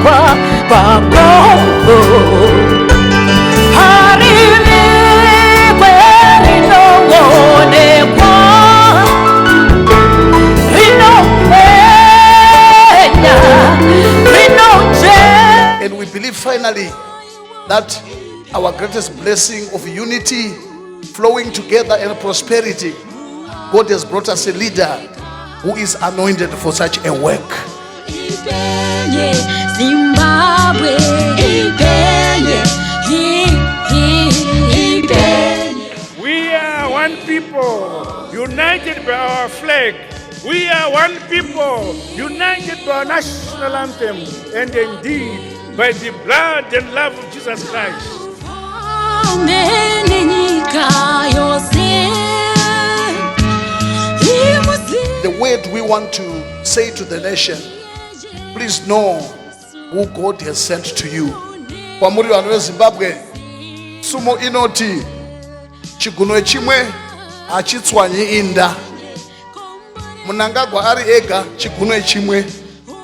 kwa Bakongo Harimi kweri nongone kwa Rino Penya Rino Je. And we believe finally that our greatest blessing of unity, flowing together, and prosperity, God has brought us a leader who is anointed for such a work. Zimbabwe, we are one people, united by our flag. We are one people, united by our national anthem, and indeed by the blood and love of Jesus Christ. The word we want to say to the nation, please know who God has sent to you. Kwa muri vanhu veZimbabwe, sumo inoti chigunwe chimwe hachitswanyi inda. Mnangagwa ari ega chigunwe chimwe,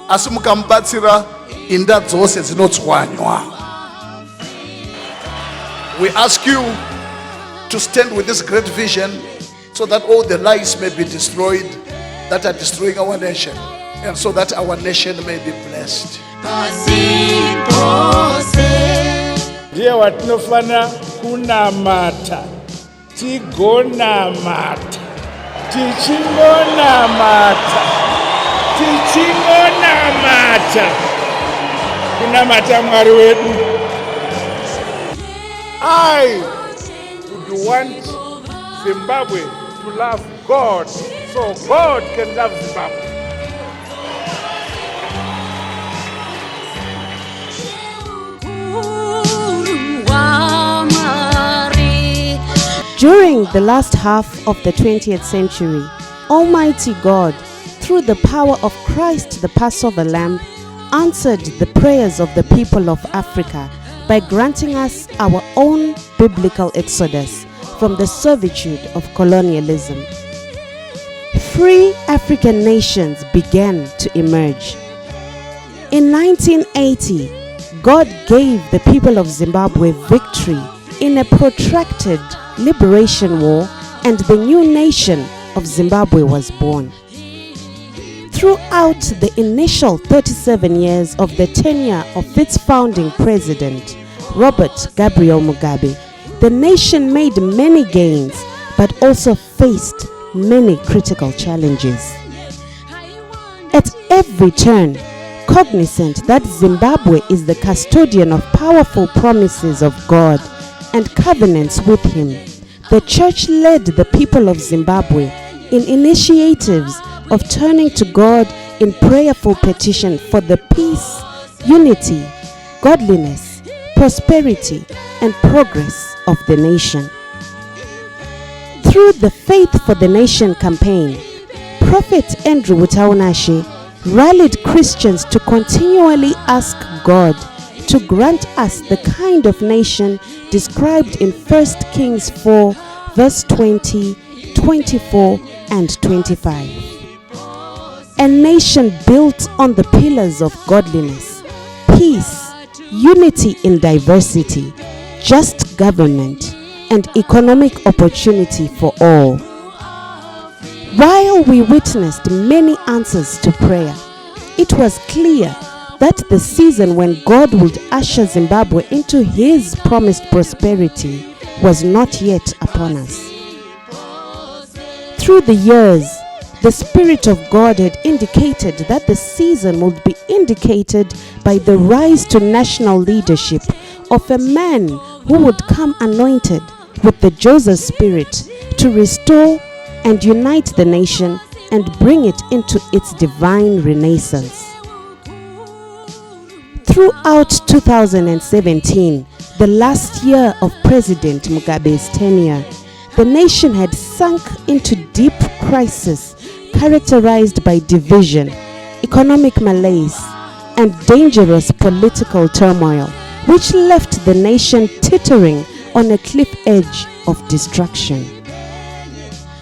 asi mukamubatsira inda dzose dzinotswanywa. We ask you to stand with this great vision so that all the lies may be destroyed that are destroying our nation, and so that our nation may be blessed. Ndiye watinofana kunamata, tigonamata, tichingonamata, kunamata Mwari wedu. I would want Zimbabwe to love God, so God can love Zimbabwe. During the last half of the 20th century, Almighty God, through the power of Christ the Passover Lamb, answered the prayers of the people of Africa by granting us our own biblical exodus from the servitude of colonialism. Free African nations began to emerge. In 1980, God gave the people of Zimbabwe victory in a protracted liberation war, and the new nation of Zimbabwe was born. Throughout the initial 37 years of the tenure of its founding president, Robert Gabriel Mugabe, the nation made many gains, but also faced many critical challenges. At every turn, cognizant that Zimbabwe is the custodian of powerful promises of God and covenants with Him, the church led the people of Zimbabwe in initiatives of turning to God in prayerful petition for the peace, unity, godliness, prosperity, and progress of the nation. Through the Faith for the Nation campaign, Prophet Andrew Wutaunashe rallied Christians to continually ask God to grant us the kind of nation described in 1 Kings 4, verse 20, 24, and 25. A nation built on the pillars of godliness, peace, unity in diversity, just government, and economic opportunity for all. While we witnessed many answers to prayer, it was clear that the season when God would usher Zimbabwe into His promised prosperity was not yet upon us. Through the years, the Spirit of God had indicated that the season would be indicated by the rise to national leadership of a man who would come anointed with the Joseph Spirit to restore and unite the nation and bring it into its divine renaissance. Throughout 2017, the last year of President Mugabe's tenure, the nation had sunk into deep crisis characterized by division, economic malaise, and dangerous political turmoil, which left the nation teetering on a cliff edge of destruction.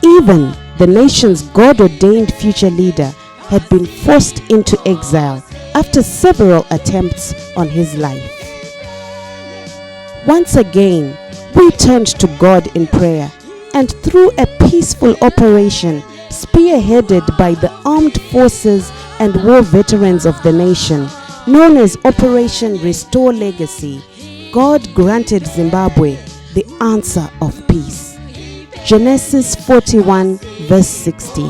Even the nation's God-ordained future leader had been forced into exile after several attempts on his life. Once again, we turned to God in prayer, and through a peaceful operation spearheaded by the armed forces and war veterans of the nation, known as Operation Restore Legacy, God granted Zimbabwe the answer of peace. Genesis 41 verse 16.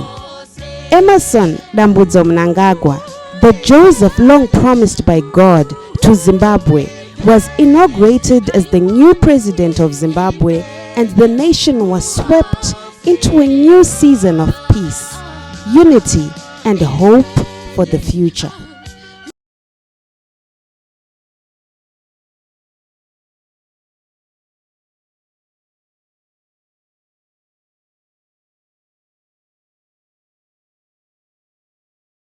Emerson Mnangagwa, the Joseph long promised by God to Zimbabwe, was inaugurated as the new president of Zimbabwe, and the nation was swept into a new season of peace, unity, and hope for the future.